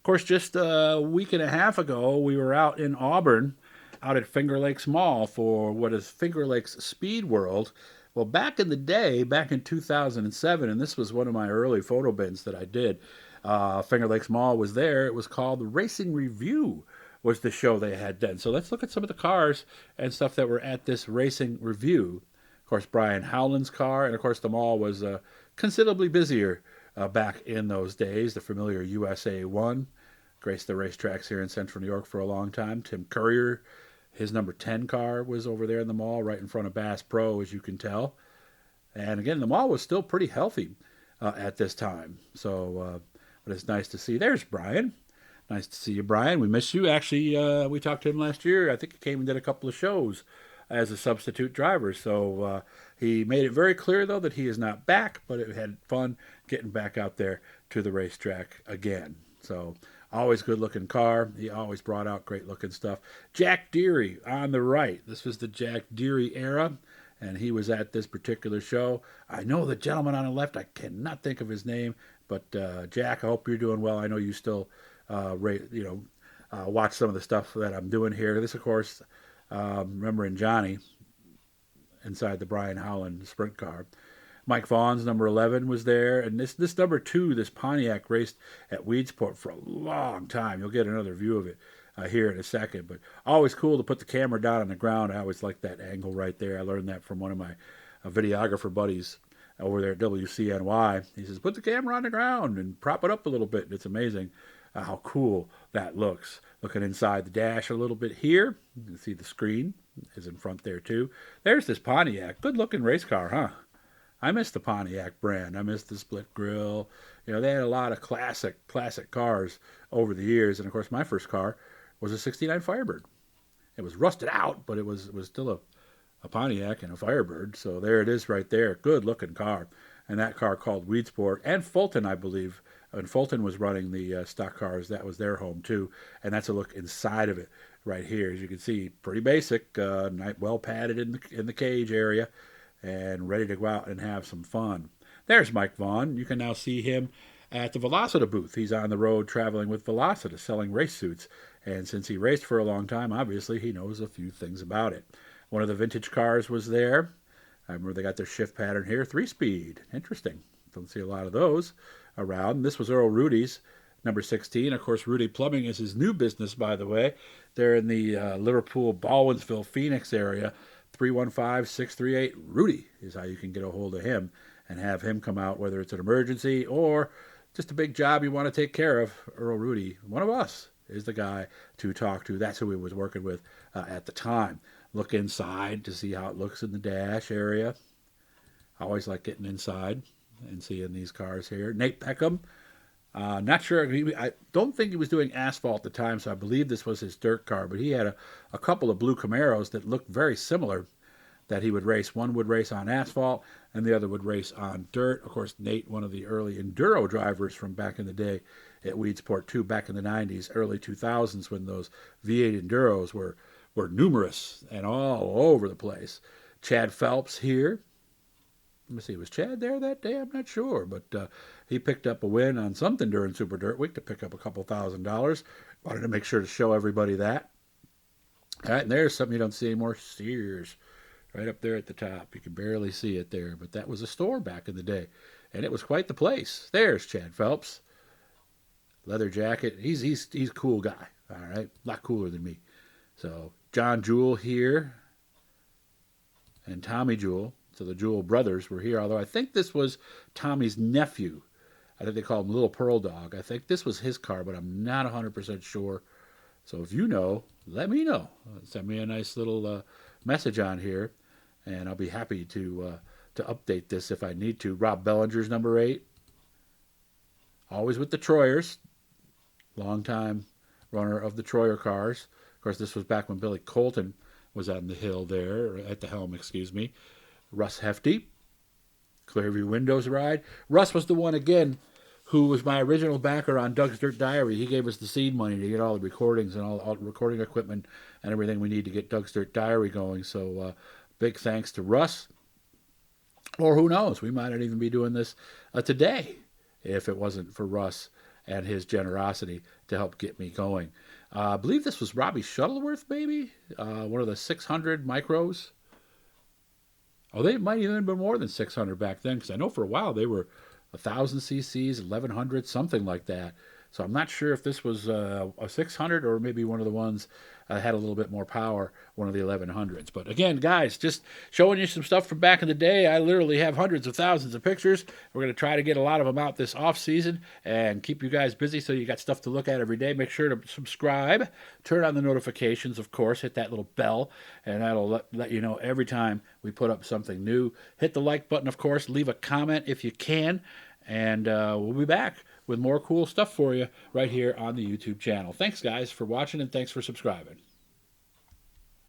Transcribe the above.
course, just a week and a half ago, we were out in Auburn, out at Fingerlakes Mall for what is Fingerlakes Speedworld. Well, back in the day, back in 2007, and this was one of my early photo bins that I did, Fingerlakes Mall was there. It was called the Racing Review, was the show they had then. So let's look at some of the cars and stuff that were at this Racing Review. Of course, Brian Howland's car, and of course, the mall was considerably busier back in those days. The familiar USA 1 graced the racetracks here in Central New York for a long time. Tim Courier, his number 10 car was over there in the mall, right in front of Bass Pro, as you can tell. And again, the mall was still pretty healthy at this time. So, but it's nice to see. There's Brian. Nice to see you, Brian. We miss you. Actually, we talked to him last year. I think he came and did a couple of shows as a substitute driver. So he made it very clear, though, that he is not back, but it had fun getting back out there to the racetrack again. So always good looking car. He always brought out great looking stuff. Jack Deary on the right. This was the Jack Deary era, and he was at this particular show. I know the gentleman on the left, I cannot think of his name, but Jack, I hope you're doing well. I know you still watch some of the stuff that I'm doing here. This, of course, remembering Johnny inside the Brian Howland sprint car. Mike Vaughn's number 11 was there, and this number 2, this Pontiac, raced at Weedsport for a long time. You'll get another view of it here in a second, but always cool to put the camera down on the ground. I always like that angle right there. I learned that from one of my videographer buddies over there at WCNY. He says, put the camera on the ground and prop it up a little bit, and it's amazing how cool that looks. Looking inside the dash a little bit here, you can see the screen is in front there too. There's this Pontiac. Good looking race car, huh? I miss the Pontiac brand. I miss the split grill. They had a lot of classic cars over the years. And of course, my first car was a '69 Firebird. It was rusted out, but it was still a Pontiac and a Firebird. So there it is right there. Good looking car. And that car called Weedsport and Fulton, I believe. And Fulton was running the stock cars. That was their home too. And that's a look inside of it right here. As you can see, pretty basic, well padded in the cage area, and ready to go out and have some fun. There's Mike Vaughn. You can now see him at the Velocita booth. He's on the road traveling with Velocita, selling race suits. And since he raced for a long time, obviously he knows a few things about it. One of the vintage cars was there. I remember they got their shift pattern here, 3-speed. Interesting. Don't see a lot of those around. This was Earl Rudy's number 16. Of course, Rudy Plumbing is his new business, by the way. They're in the Liverpool, Baldwinsville, Phoenix area. 315-638 Rudy is how you can get a hold of him and have him come out, whether it's an emergency or just a big job you want to take care of. Earl Rudy, one of us, is the guy to talk to. That's who he was working with at the time. Look inside to see how it looks in the dash area. I always like getting inside and seeing these cars here. Nate Peckham, not sure. I don't think he was doing asphalt at the time, so I believe this was his dirt car. But he had a couple of blue Camaros that looked very similar that he would race. One would race on asphalt, and the other would race on dirt. Of course, Nate, one of the early enduro drivers from back in the day at Weedsport, too, back in the 90s, early 2000s, when those V8 enduros were numerous and all over the place. Chad Phelps here. Let me see, was Chad there that day? I'm not sure, but he picked up a win on something during Super Dirt Week to pick up a couple $1,000s. Wanted to make sure to show everybody that. All right, and there's something you don't see anymore, Sears, right up there at the top. You can barely see it there, but that was a store back in the day, and it was quite the place. There's Chad Phelps, leather jacket. He's a cool guy, all right, a lot cooler than me. So John Jewell here, and Tommy Jewell. So the Jewell brothers were here, although I think this was Tommy's nephew. I think they called him Little Pearl Dog. I think this was his car, but I'm not 100% sure. So if you know, let me know. Send me a nice little message on here, and I'll be happy to update this if I need to. Rob Bellinger's number 8. Always with the Troyers. Longtime runner of the Troyer cars. Of course, this was back when Billy Colton was on the hill there, or at the helm, excuse me. Russ Hefty, Clearview Windows ride. Russ was the one, again, who was my original backer on Doug's Dirt Diary. He gave us the seed money to get all the recordings and all recording equipment and everything we need to get Doug's Dirt Diary going. So big thanks to Russ. Or who knows, we might not even be doing this today if it wasn't for Russ and his generosity to help get me going. I believe this was Robbie Shuttleworth, maybe one of the 600 micros. Oh, they might even have been more than 600 back then, because I know for a while they were 1,000 cc's, 1,100, something like that. So I'm not sure if this was a 600 or maybe one of the ones had a little bit more power, one of the 1100s. But again, guys, just showing you some stuff from back in the day. I literally have hundreds of thousands of pictures. We're going to try to get a lot of them out this off season and keep you guys busy so you got stuff to look at every day. Make sure to subscribe, turn on the notifications, of course, hit that little bell, and that'll let you know every time we put up something new. Hit the like button, of course. Leave a comment if you can. And we'll be back with more cool stuff for you right here on the YouTube channel. Thanks, guys, for watching, and thanks for subscribing.